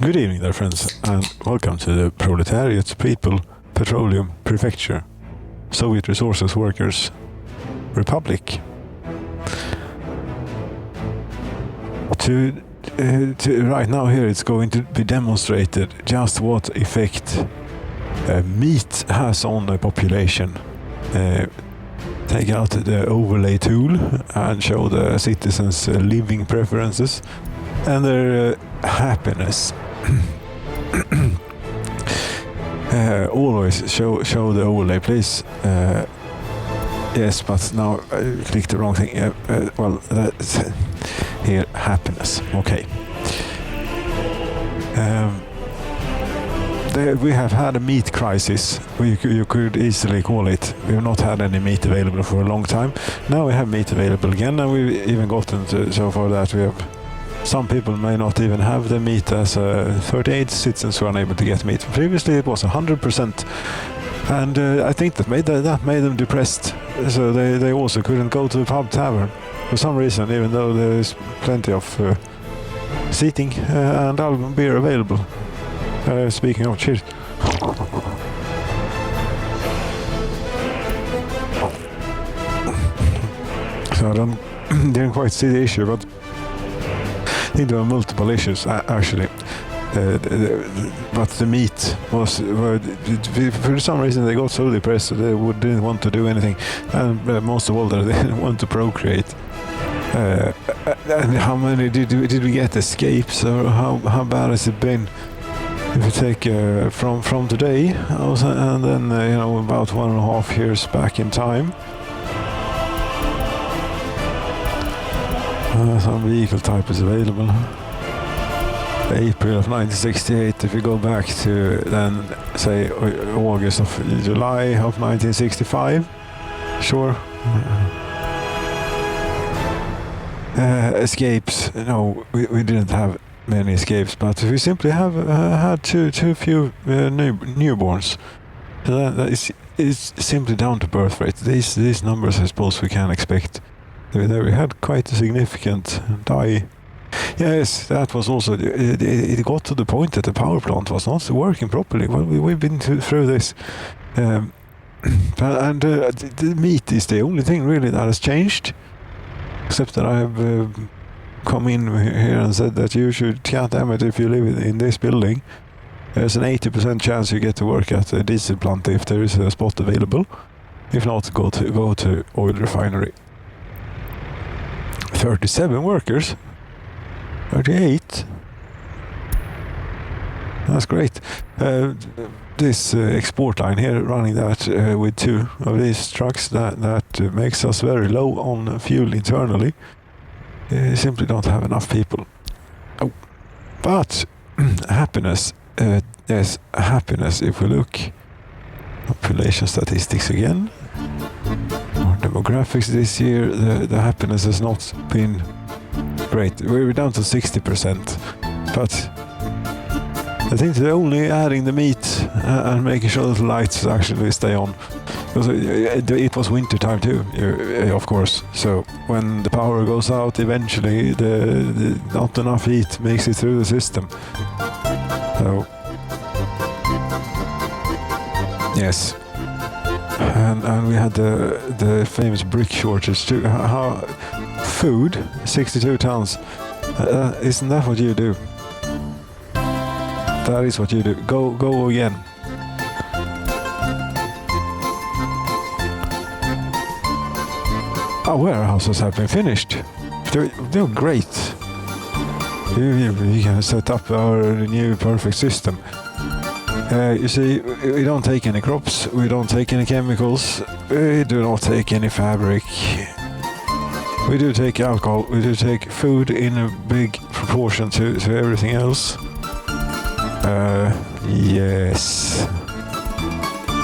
Good evening there, friends, and welcome to the Proletariat People Petroleum Prefecture Soviet Resources Workers Republic. Right now here it's going to be demonstrated just what effect meat has on the population. Take out the overlay tool and show the citizens' living preferences and their happiness. Always show the overlay, please. Yes, but now I clicked the wrong thing. Well, that's here, happiness. Okay. We have had a meat crisis. You could easily call it. We have not had any meat available for a long time. Now we have meat available again, and we've even gotten to so far that we have. Some people may not even have the meat, as 38 citizens who are unable to get meat. Previously it was 100%, and I think that made them depressed. So they also couldn't go to the pub tavern for some reason, even though there is plenty of seating and alcohol beer available. Speaking of, cheers. So I didn't quite see the issue, but I think there were multiple issues actually, but the meat was, for some reason they got so depressed that they didn't want to do anything, and most of all that they didn't want to procreate. And how many did we get escapes, or how bad has it been? If you take from today and then about 1.5 years back in time. Some vehicle type is available. April of 1968, if you go back to then, say, August of July of 1965. Sure. Escapes, no, we didn't have many escapes, but we simply have had too few newborns. So that is simply down to birth rate. These numbers, I suppose, we can expect. We had quite a significant die. Yes, that was also, it got to the point that the power plant was not working properly. Well, we've been through this. And the meat is the only thing really that has changed. Except that I have come in here and said that you can't damn it if you live in this building. There's an 80% chance you get to work at a diesel plant if there is a spot available. If not, go to oil refinery. 37 workers? 38? That's great. This export line here, running that with 2 of these trucks, that makes us very low on fuel internally. Simply don't have enough people. Oh. But happiness, yes, happiness, if we look population statistics again, demographics this year, the happiness has not been great. We're down to 60%, but I think they're only adding the meat and making sure that the lights actually stay on. Because it was winter time too, of course. So when the power goes out, eventually the not enough heat makes it through the system. So yes. And we had the famous brick shortage too. Food, 62 tons. Isn't that what you do? That is what you do. Go again. Our warehouses have been finished. They're great. We can set up our new perfect system. You see, we don't take any crops, we don't take any chemicals, we do not take any fabric. We do take alcohol, we do take food in a big proportion to everything else. Yes.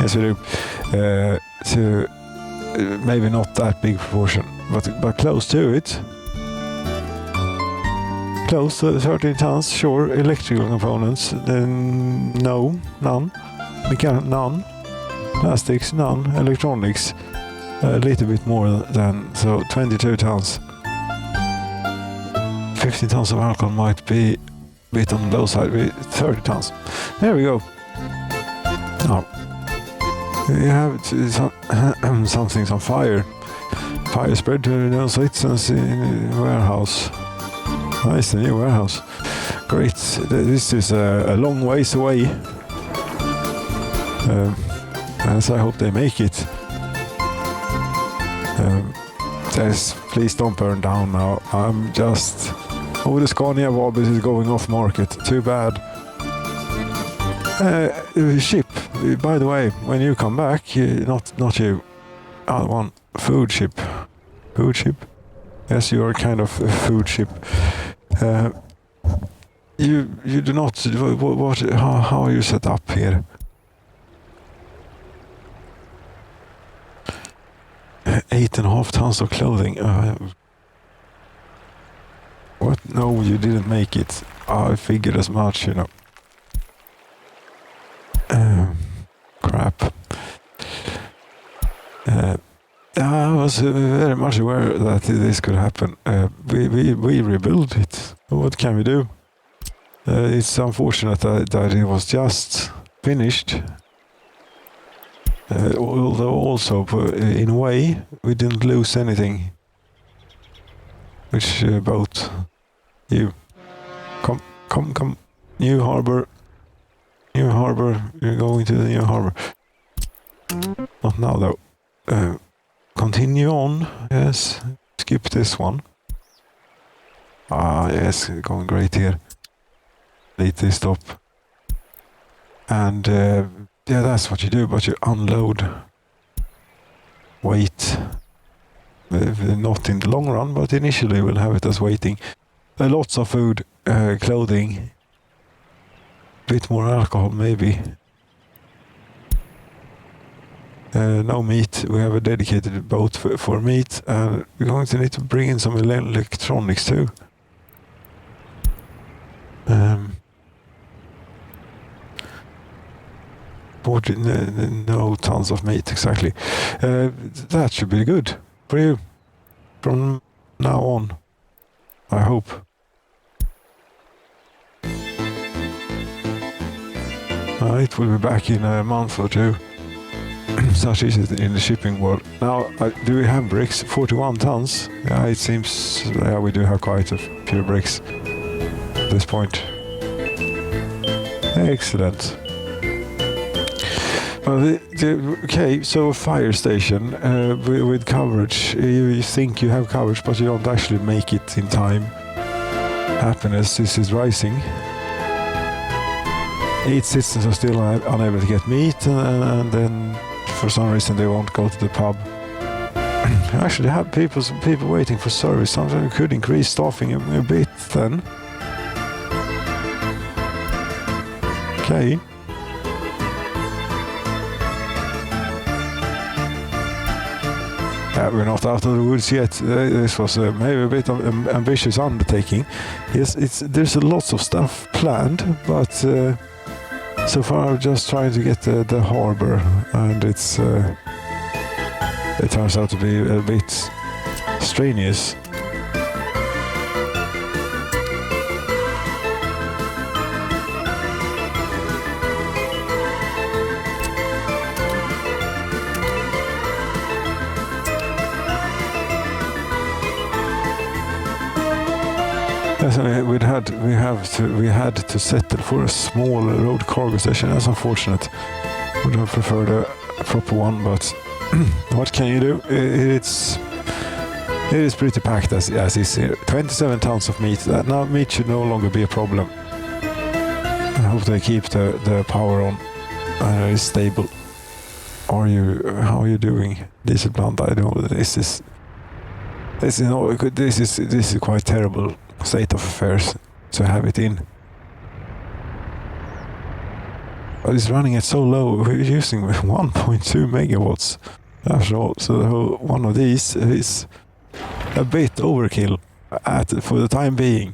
Yes, we do. To maybe not that big proportion, but close to it. Close to 13 tons, sure. Electrical components, no, none. None. Plastics, none. Electronics, a little bit more than, so 22 tons. 15 tons of alcohol might be bit on the low side with 30 tons. There we go. Now, we have some things on fire. Fire spread to the citizens in the warehouse. Nice, the new warehouse. Great. This is a long ways away. As I hope they make it. Please don't burn down now. I'm just... Oh, the Scania Vabis is going off market. Too bad. Ship. By the way, when you come back, not you. One food ship. Food ship? Yes, you are kind of a food ship. You do not... How are you set up here? 8.5 tons of clothing. What? No, you didn't make it. I figured as much, you know. Crap. I was very much aware that this could happen. We rebuilt it. What can we do? It's unfortunate that it was just finished. Although also, in a way, we didn't lose anything. Which boat? You. Come. New harbor. New harbor. You're going to the new harbor. Not now, though. Continue on. Yes. Skip this one. Ah, yes. Going great here. Completely stop. And... yeah, that's what you do, but you unload. Wait. Not in the long run, but initially we'll have it as waiting. Lots of food, clothing. Bit more alcohol, maybe. No meat. We have a dedicated boat for meat. And we're going to need to bring in some electronics too. No tons of meat, exactly. That should be good for you from now on, I hope. It will be back in a month or two. Such is it in the shipping world. Now, do we have bricks? 41 tons? Yeah, it seems we do have quite a few bricks at this point. Excellent. Okay, so a fire station with coverage. You think you have coverage, but you don't actually make it in time. Happiness is rising. 8 citizens are still unable to get meat, and then for some reason they won't go to the pub. Actually, have people waiting for service. Sometimes we could increase staffing a bit then. Okay. We're not out of the woods yet. This was maybe a bit of an ambitious undertaking. Yes, there's lots of stuff planned, but so far I'm just trying to get the harbor, and it turns out to be a bit strenuous. Yes, we had to settle for a small road cargo station. That's unfortunate. Would have preferred a proper one, but what can you do? It is pretty packed as is here. 27 tons of meat. Now meat should no longer be a problem. I hope they keep the power on. It's stable. How are you doing? Diesel plant? I don't know. This is quite terrible state of affairs to have it in. But it's running at so low. We're using 1.2 megawatts after all. So one of these is a bit overkill for the time being,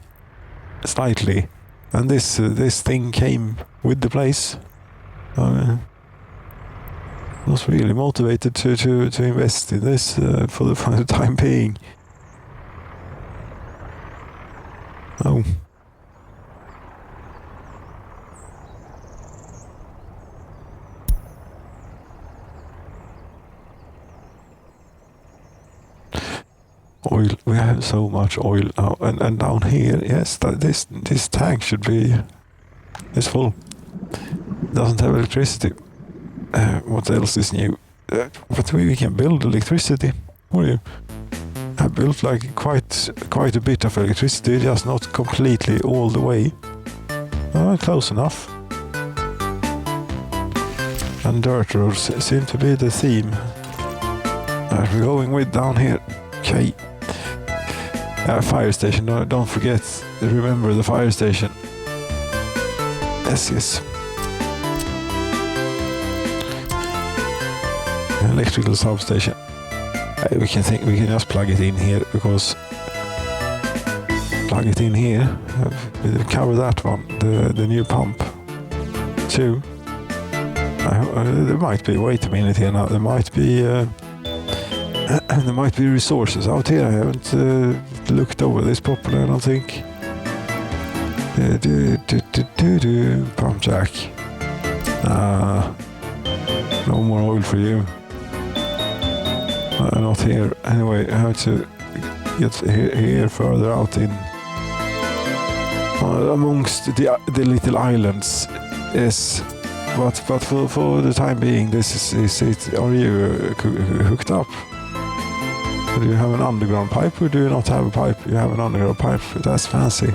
slightly. And this thing came with the place. I was really motivated to invest in this for the time being. oil. We have so much oil now, and down here, yes, this tank should be is full. Doesn't have electricity. What else is new? But we can build electricity. What do you? I built like quite a bit of electricity, just not completely all the way. Close enough. And dirt roads seem to be the theme that we're going with down here. Okay. Fire station, don't forget, remember the fire station. Yes. Electrical substation. We can just plug it in here, because plug it in here. We'll cover that one, the new pump. 2. There might be. Wait a minute here now. There might be resources out here. I haven't looked over this properly, I don't think. Pump jack. No more oil for you. Not here. Anyway, I have to get here further out in amongst the little islands. Yes, but for the time being, this is it. Are you hooked up? Do you have an underground pipe, or do you not have a pipe? You have an underground pipe. That's fancy.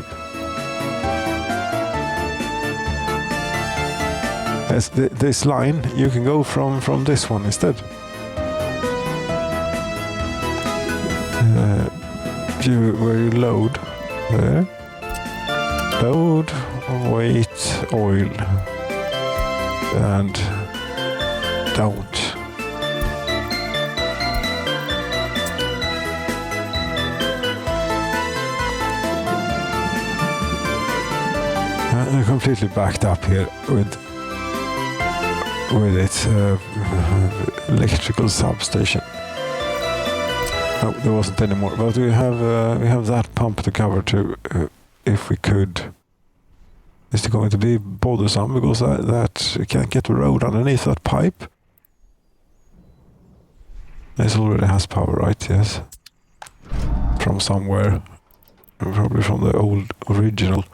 Yes, this line you can go from this one instead. Where you load there, load, weight, oil, and don't. I'm completely backed up here with its electrical substation. No, there wasn't any more, but we have that pump to cover too. If we could, is it going to be bothersome because that can't get the road underneath that pipe? This already has power, right? Yes, from somewhere, probably from the old original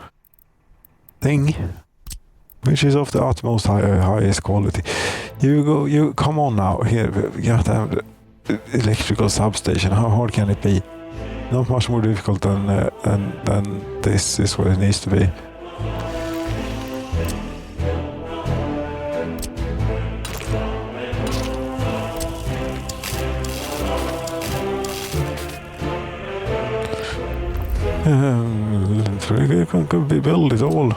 thing, which is of the utmost highest quality. You come on now. Here we got to have the electrical substation. How hard can it be? Not much more difficult than this is what it needs to be. We can build it all.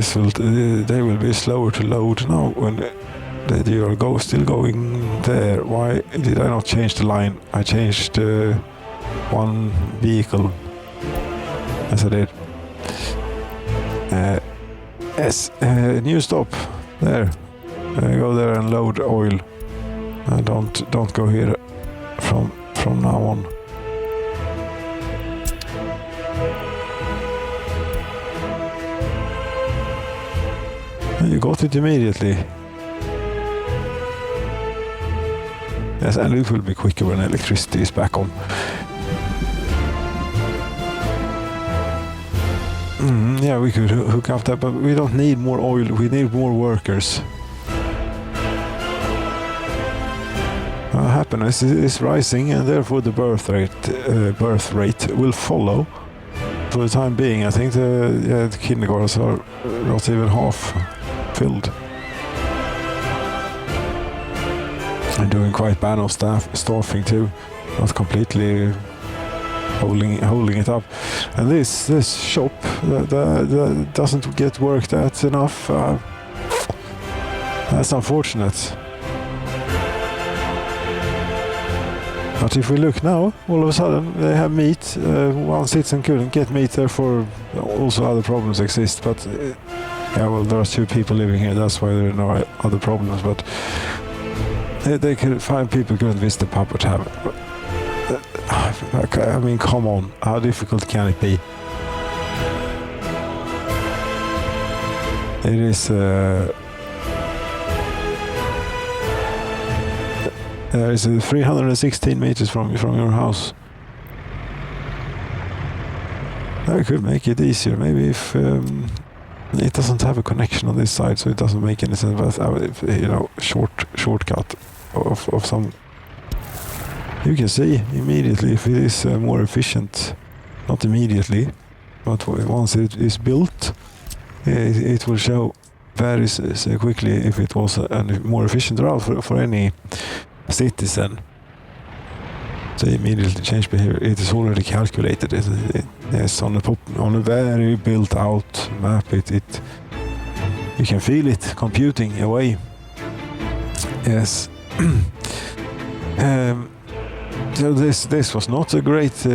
They will be slower to load now when you are still going there. Why did I not change the line? I changed one vehicle. Yes, I did. Yes, new stop there. Go there and load oil. Don't go here from now on. You got it immediately. Yes, and it will be quicker when electricity is back on. Yeah, we could hook up that, but we don't need more oil. We need more workers. Happiness is rising, and therefore the birth rate will follow. For the time being, I think the kindergartens are not even half filled. I'm doing quite bad on staffing too, not completely holding it up. And this shop that doesn't get worked at enough. That's unfortunate. But if we look now, all of a sudden they have meat. One citizen couldn't get meat, therefore also other problems exist. But yeah, well, there are 2 people living here, that's why there are no other problems. But they could find people couldn't visit the pub or tavern. I mean, come on, how difficult can it be? It is. There is 316 meters from your house. I could make it easier. Maybe if it doesn't have a connection on this side, so it doesn't make any sense. But shortcut of some. You can see immediately if it is more efficient. Not immediately, but once it is built, it will show very quickly if it was a more efficient route for any citizen. So immediately change behavior. It is already calculated. Yes, on a very built out map. You can feel it computing away. Yes. So this was not a great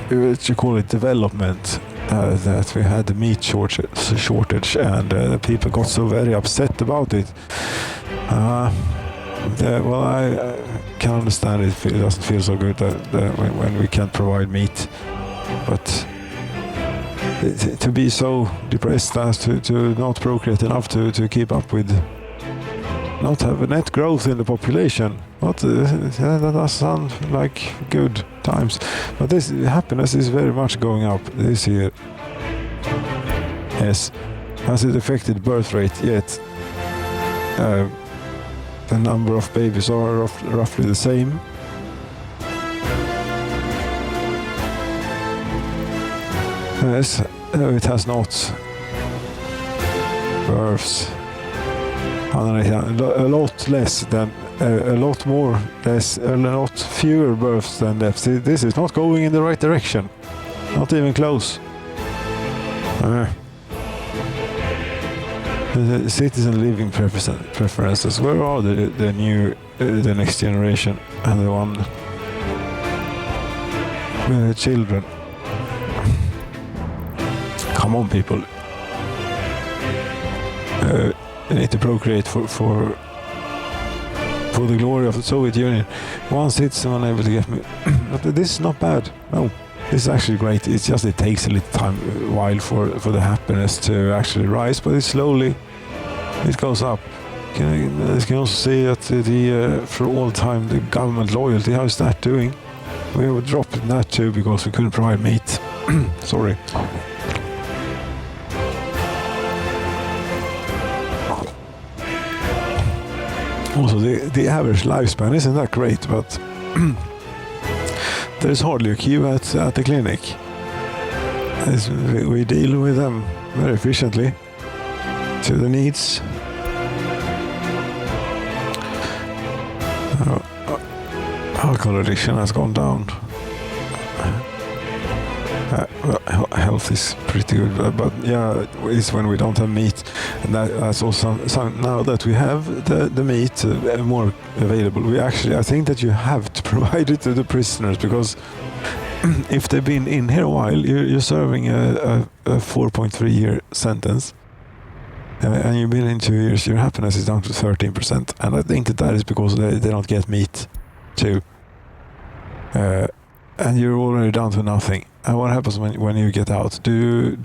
what you call it, development. That we had the meat shortage and people got so very upset about it. Well, I can understand it. It doesn't feel so good when we can't provide meat, but to be so depressed as to not procreate enough to keep up with, not have a net growth in the population. That does sound like good times, but this happiness is very much going up this year. Yes, has it affected birth rate yet? The number of babies are roughly the same. Yes, it has not. Births. A lot less than, a lot fewer births than deaths. This is not going in the right direction. Not even close. The citizen living preferences. Where are the next generation and the one children? Come on, people. They need to procreate for the glory of the Soviet Union. One citizen unable to get me. But this is not bad. No. This is actually great. It's just it takes a little while for the happiness to actually rise, but it goes up. You can also see that for all time the government loyalty. How is that doing? We were dropping that too because we couldn't provide meat. Sorry. Also, the average lifespan isn't that great, but there's hardly a queue at the clinic. We deal with them very efficiently to the needs. Alcohol addiction has gone down. Health is pretty good, but yeah, it's when we don't have meat, and that's also now that we have the meat more available. I think that you have to provide it to the prisoners, because if they've been in here a while, you're serving a 4.3 year sentence, and you've been in 2 years, your happiness is down to 13%, and I think that is because they don't get meat too, and you're already down to nothing. And what happens when you get out? I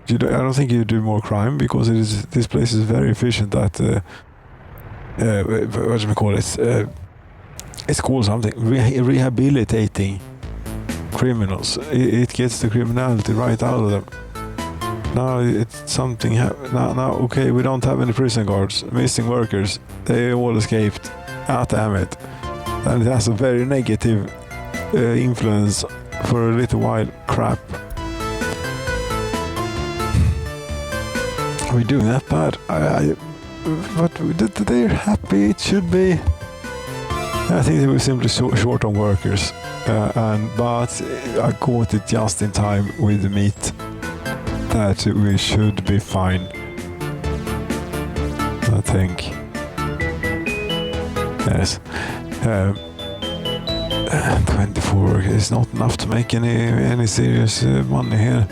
don't think you do more crime, because this place is very efficient at what do we call it? It's called something, rehabilitating criminals. It gets the criminality right out of them. Now it's something. Now, okay, we don't have any prison guards, missing workers. They all escaped. Ah, damn it! And it has a very negative influence for a little while. Crap. Are we doing that bad? But they're happy. It should be. I think they were simply short on workers, but I caught it just in time with the meat. That we should be fine, I think. Yes. 24 is not enough to make any serious money here.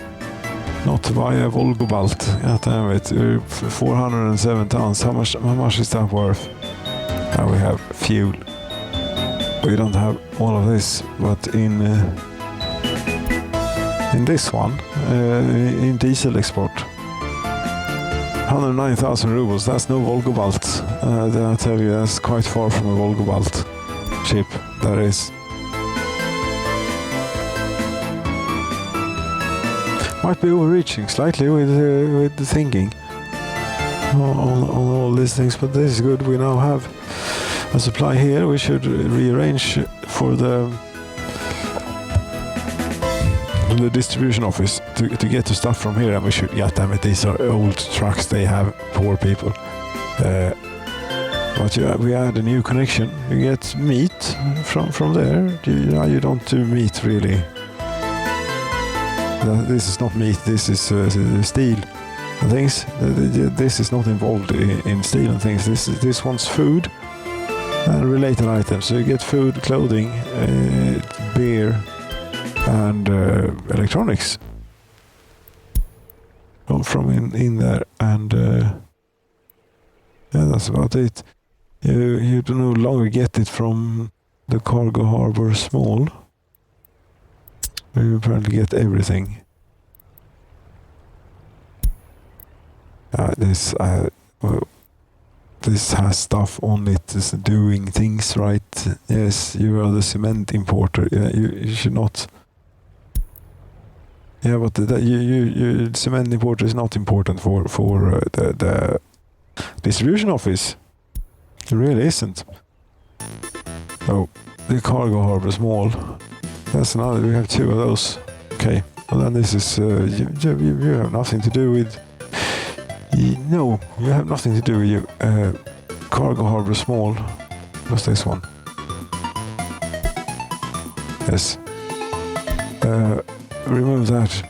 Not to buy a Volgobalt. God damn it. 407 tons. How much is that worth? Now we have fuel. We don't have all of this, but in this one, in diesel export, 109,000 rubles. That's no Volgobalt. Then I tell you, that's quite far from a Volgobalt ship. That is. Might be overreaching slightly with the thinking on all these things, but this is good. We now have a supply here. We should rearrange for the distribution office to get the stuff from here, and we should. Yeah, damn it! These are old trucks. They have poor people. But we add a new connection. You get meat from there. You don't do meat really. This is not meat. This is steel and things. This is not involved in steel and things. This one's food and related items. So you get food, clothing, beer, and electronics from in there. And yeah, that's about it. You do no longer get it from the cargo harbor small. We apparently get everything. This has stuff on it. It's doing things right. Yes, you are the cement importer. Yeah, you should not. Yeah, but you cement importer is not important for the distribution office. It really isn't. Oh, the cargo harbor small. That's another. We have two of those. Okay. And then this is you have nothing to do with. No, you have nothing to do with you. Cargo harbor small. What's this one? Yes. Remove that.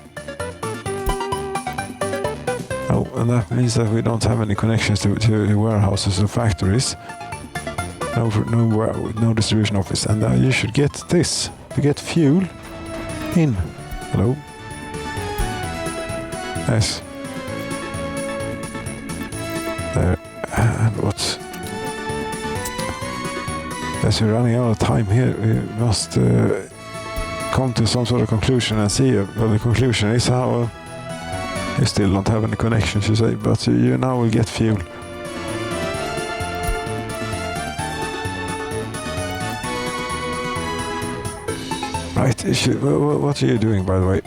Oh, and that means that we don't have any connections to warehouses or factories. No distribution office. And you should get this. To get fuel in. Hello? Yes. There. And what? As we're running out of time here, we must come to some sort of conclusion and see. Well, the conclusion is how you still don't have any connections, you say, but you now will get fuel. Right, what are you doing, by the way?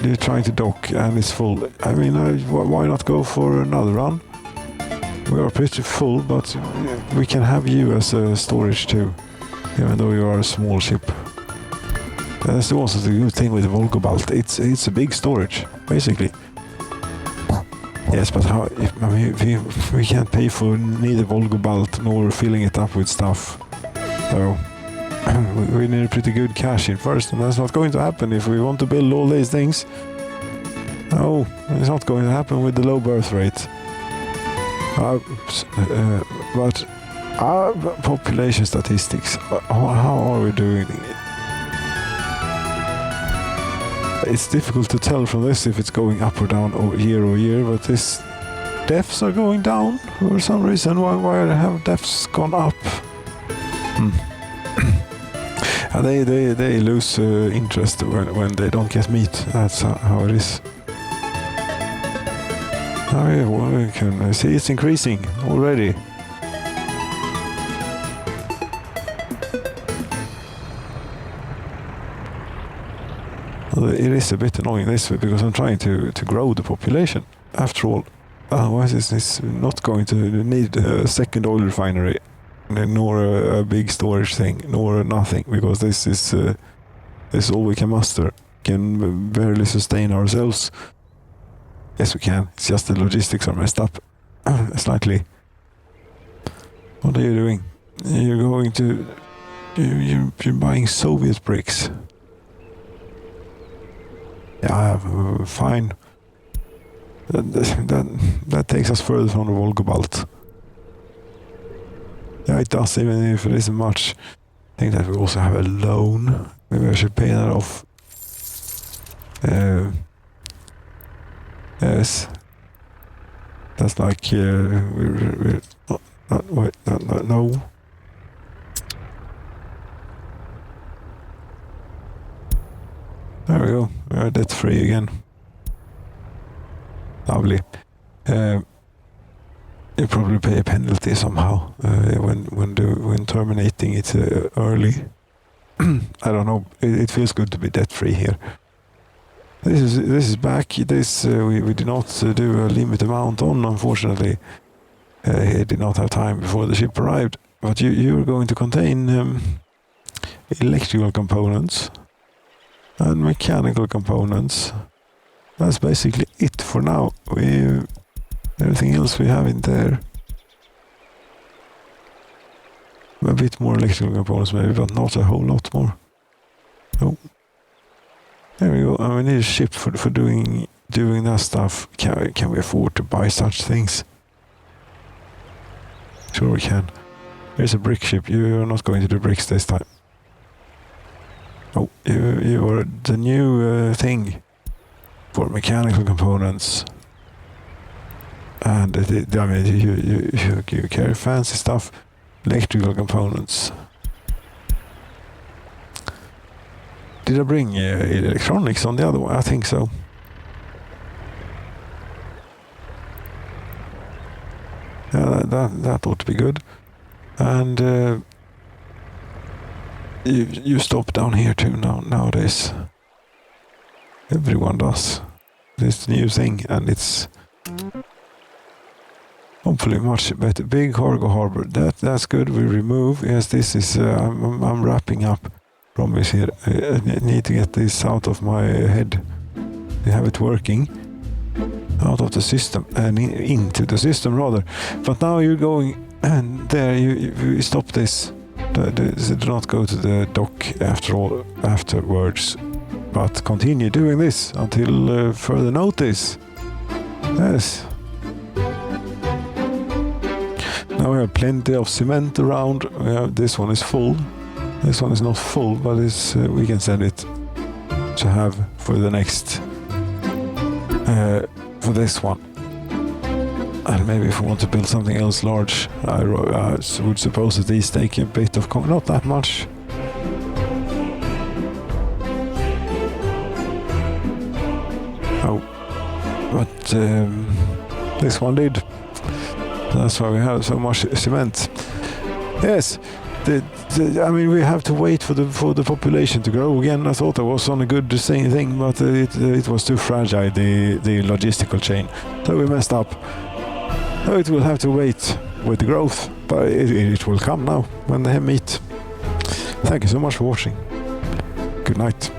You're trying to dock and it's full. I mean, why not go for another run? We are pretty full, but we can have you as a storage too, even though you are a small ship. That's also the good thing with the Volgobalt. It's a big storage, basically. Yes, but how? I mean, we can't pay for neither Volgobalt nor filling it up with stuff. So we need a pretty good cash in first, and that's not going to happen if we want to build all these things. No, it's not going to happen with the low birth rate. But our population statistics, how are we doing? It's difficult to tell from this if it's going up or down year over year, but this deaths are going down for some reason. Why have deaths gone up? And they lose interest when they don't get meat. That's how it is. Oh yeah, well, we can see it's increasing already. Well, it is a bit annoying this way because I'm trying to grow the population. After all, otherwise it's not going to need a second oil refinery, nor a big storage thing, nor nothing, because this is all we can muster. We can barely sustain ourselves. Yes, we can. It's just the logistics are messed up slightly. What are you doing? You're going to... You're buying Soviet bricks. Yeah, fine. That takes us further from the Volgobalt. Yeah, it does, even if it isn't much. I think that we also have a loan. Maybe I should pay that off. Yes. That's like, we're wait, no. There we go. We are debt free again. Lovely. probably pay a penalty somehow when terminating it early. I don't know. It feels good to be debt free here. This is back. This we did not do a limit amount on, unfortunately. He did not have time before the ship arrived. But you're going to contain electrical components and mechanical components. That's basically it for now. Everything else we have in there. A bit more electrical components maybe, but not a whole lot more. Oh. There we go. We need a ship for doing that stuff. Can we afford to buy such things? Sure we can. Here's a brick ship. You're not going to do bricks this time. Oh, you are the new thing for mechanical components. And I mean, you carry fancy stuff. Electrical components. Did I bring electronics on the other one? I think so. Yeah, that ought to be good. And you stop down here too nowadays. Everyone does this new thing, and it's hopefully much better. Big cargo harbor. That's good. We remove. Yes, this is. I'm wrapping up. Promise here. I need to get this out of my head. I have it working out of the system and into the system rather. But now you're going and there. You stop this. Do not go to the dock afterwards. But continue doing this until further notice. Yes. Now we have plenty of cement around. This one is full. This one is not full, but we can send it to have for the next, for this one. And maybe if we want to build something else large, I would suppose that these take a bit of, not that much. Oh, but this one did. That's why we have so much cement. Yes. I mean, we have to wait for the population to grow again. I thought I was on a good thing, but it was too fragile, the logistical chain. So we messed up. So it will have to wait with the growth, but it will come now when they meet. Thank you so much for watching. Good night.